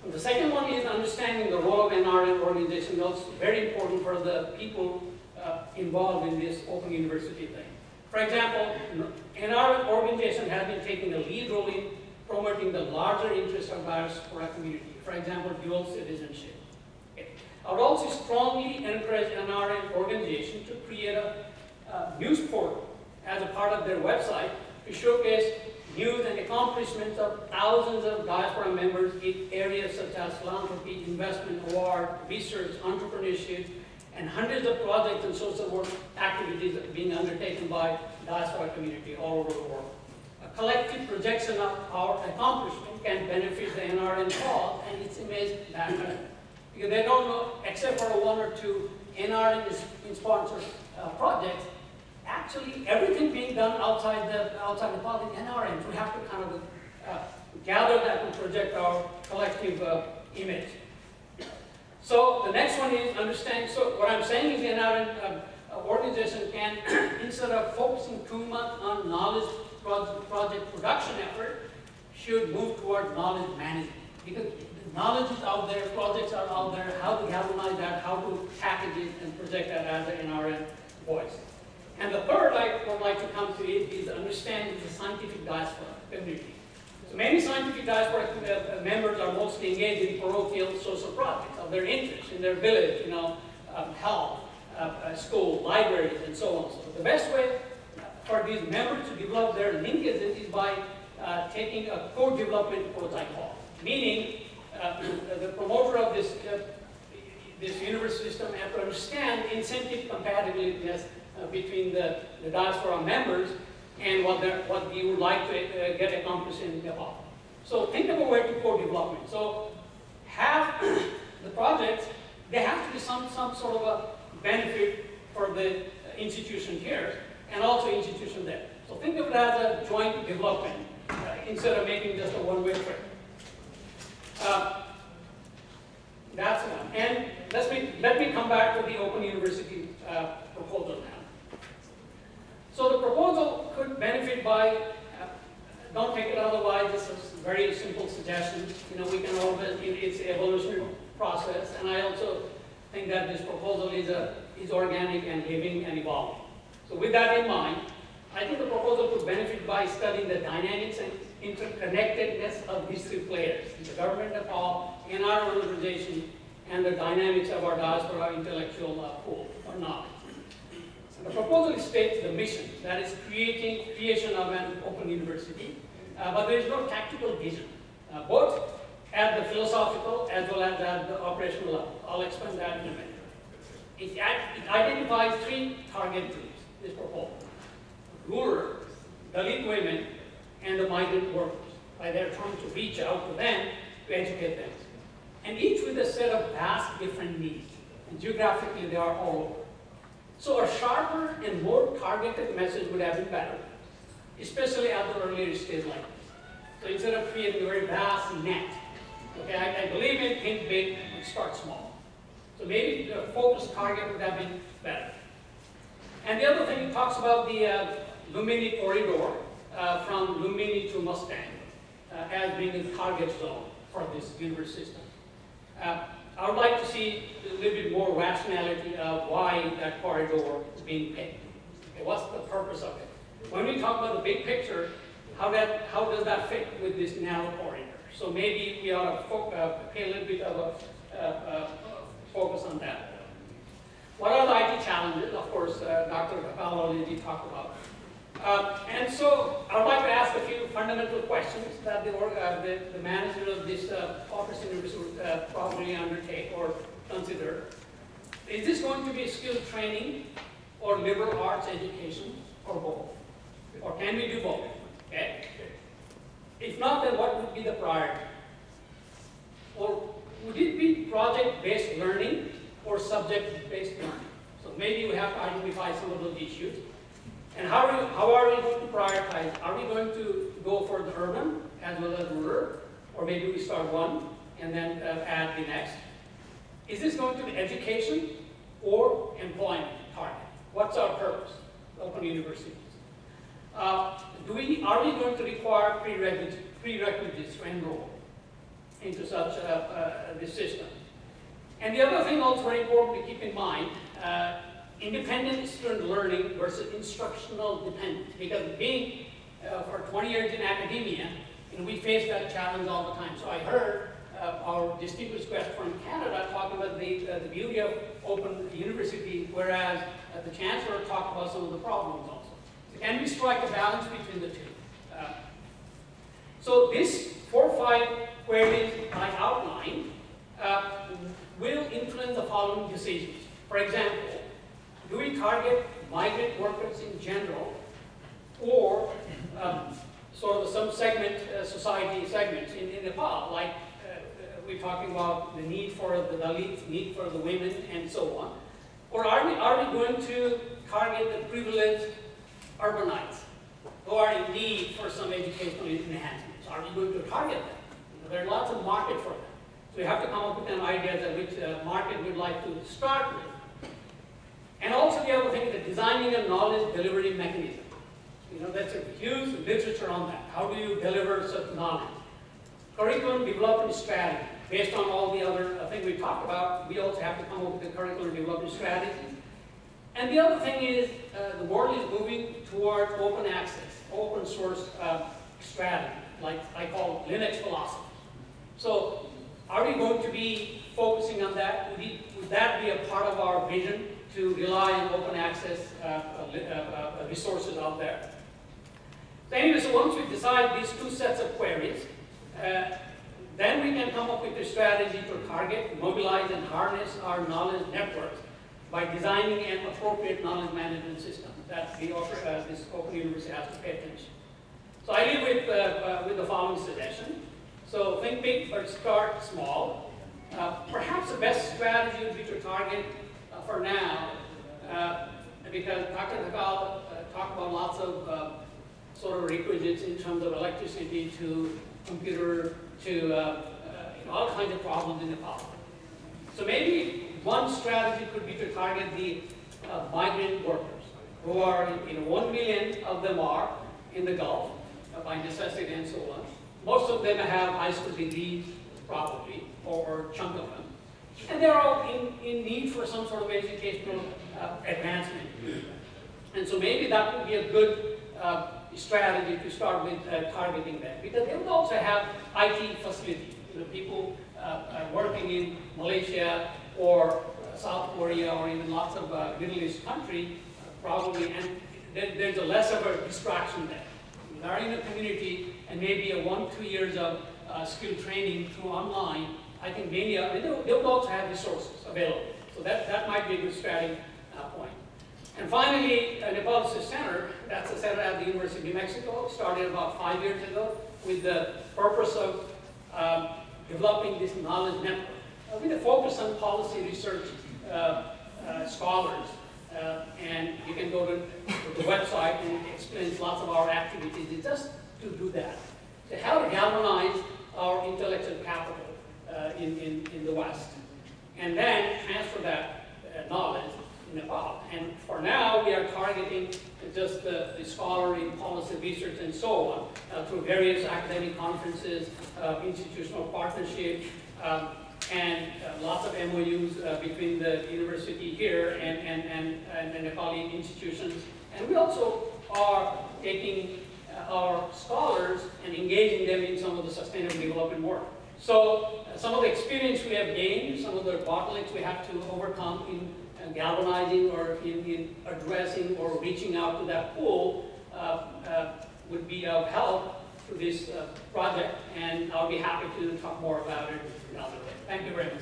And the second one is understanding the role of NRN organization. That's very important for the people involved in this open university thing. For example, NRN organization has been taking a lead role in promoting the larger interests of diaspora community. For example, dual citizenship. Okay. I would also strongly encourage NRN organization to create a news portal as a part of their website to showcase news and accomplishments of thousands of diaspora members in areas such as philanthropy, investment, award, research, entrepreneurship, and hundreds of projects and social work activities being undertaken by diaspora community all over the world. A collective projection of our accomplishment can benefit the NRN cause and its image background. Because they don't know, except for one or two NRN-sponsored projects, actually everything being done outside the public NRN. We have to kind of gather that and project our collective image. So the next one is understand. So what I'm saying is the NRN organization can, instead of focusing too much on knowledge project production effort, should move toward knowledge management. Because knowledge is out there, projects are out there, how to galvanize that, how to package it and project that as an NRN voice. And the third I would like to come to is understanding the scientific diaspora community. So many scientific diaspora members are mostly engaged in parochial social projects of their interest in their village, health, school, libraries, and so on. So the best way for these members to develop their linkages is by taking a co-development approach, I call it. Meaning, the promoter of this university system have to understand incentive compatibility between the diaspora members and what you would like to get accomplished in Nepal. So think of a way to co-development. So have the projects, there has to be some sort of a benefit for the institution here and also institution there. So think of it as a joint development instead of making just a one-way trip. That's one. And let me come back to the Open University proposal now. So the proposal could benefit by, don't take it otherwise, this is very simple suggestions. We can always, it's an evolutionary process, and I also think that this proposal is organic and living and evolving. So with that in mind, I think the proposal could benefit by studying the dynamics and interconnectedness of these three players, the government of Nepal, and our organization, and the dynamics of our diaspora intellectual pool or knowledge. The proposal states the mission, that is creation of an open university, but there is no tactical vision, both at the philosophical as well as at the operational level. I'll explain that in a minute. It identifies three target groups, this proposal: rural, Dalit women, and the migrant workers. They're trying to reach out to them to educate them. And each with a set of vast different needs. And geographically, they are all over. So a sharper and more targeted message would have been better, especially at the earlier stage like this. So instead of creating a very vast net, okay, I believe in think big and start small. So maybe the focused target would have been better. And the other thing, it talks about the Lumini corridor from Lumini to Mustang as being the target zone for this university system. I would like to see a little bit more rationality of why that corridor is being picked. Okay, what's the purpose of it? When we talk about the big picture, how does that fit with this narrow corridor? So maybe we ought to pay a little bit of a focus on that. What are the IT challenges? Of course, Dr. Kapal already talked about. And so I would like to ask a few fundamental questions that the manager of this office university would probably undertake or consider. Is this going to be skilled training or liberal arts education or both? Or can we do both? Okay? If not, then what would be the priority? Or would it be project-based learning or subject-based learning? So maybe we have to identify some of those issues. And how are we going to prioritize? Are we going to go for the urban as well as rural? Or maybe we start one and then add the next? Is this going to be education or employment target? What's our purpose? Open universities. Are we going to require prerequisites to enroll? into such this system. And the other thing also very important to keep in mind, independent student learning versus instructional dependence. Because being for 20 years in academia, we face that challenge all the time. So I heard our distinguished guest from Canada talking about the beauty of open university, whereas the Chancellor talked about some of the problems also. So can we strike a balance between the two? So these 4 or 5 queries I outlined will influence the following decisions. For example, do we target migrant workers in general, or sort of some segment, society segments in Nepal, like we're talking about the need for the Dalits, need for the women, and so on? Or are we going to target the privileged urbanites who are in need for some educational enhancements? Are we going to target them? There are lots of market for them. So we have to come up with an idea that which market we'd like to start with. And also the other thing is designing a knowledge delivery mechanism. That's a huge literature on that. How do you deliver such knowledge? Curriculum development strategy. Based on all the other things we talked about, we also have to come up with a curriculum development strategy. And the other thing is the world is moving towards open access, open source strategy, like I call Linux philosophy. So are we going to be focusing on that? Would that be a part of our vision to rely on open access resources out there? So anyway, so once we decide these 2 sets of queries, then we can come up with a strategy to target, mobilize, and harness our knowledge networks by designing an appropriate knowledge management system that this Open University has to pay attention. So I leave with the following suggestion. So think big, but start small. Perhaps the best strategy would be to target for now, because Dr. Nepal talked about lots of sort of requisites in terms of electricity to computer to all kinds of problems in Nepal. So maybe one strategy could be to target the migrant workers, who are, 1 million of them are in the Gulf by necessity and so on. Most of them have high school degrees, probably, or a chunk of them. And they're all in need for some sort of educational advancement. And so maybe that would be a good strategy to start with targeting them, because they would also have IT facilities. People working in Malaysia or South Korea or even lots of Middle East countries, probably, and there's a less of a distraction there. They're in a community, and maybe a 1-2 years of skill training through online, I think many of them, they will also have resources available. So that might be a good starting point. And finally, Nepal Research Center, that's a center at the University of New Mexico, started about 5 years ago with the purpose of developing this knowledge network with a focus on policy research scholars. And you can go to the website, and it explains lots of our activities. It's just to do that, to help galvanize our intellectual capital in the West, and then transfer that knowledge in Nepal. And for now, we are targeting just the scholar in policy research and so on through various academic conferences, institutional partnerships, and lots of MOUs between the university here and the Nepali institutions. And we also are taking our scholars and engaging them in some of the sustainable development work. So some of the experience we have gained, some of the bottlenecks we have to overcome in galvanizing or in addressing or reaching out to that pool would be of help to this project, and I'll be happy to talk more about it down the road. Thank you very much.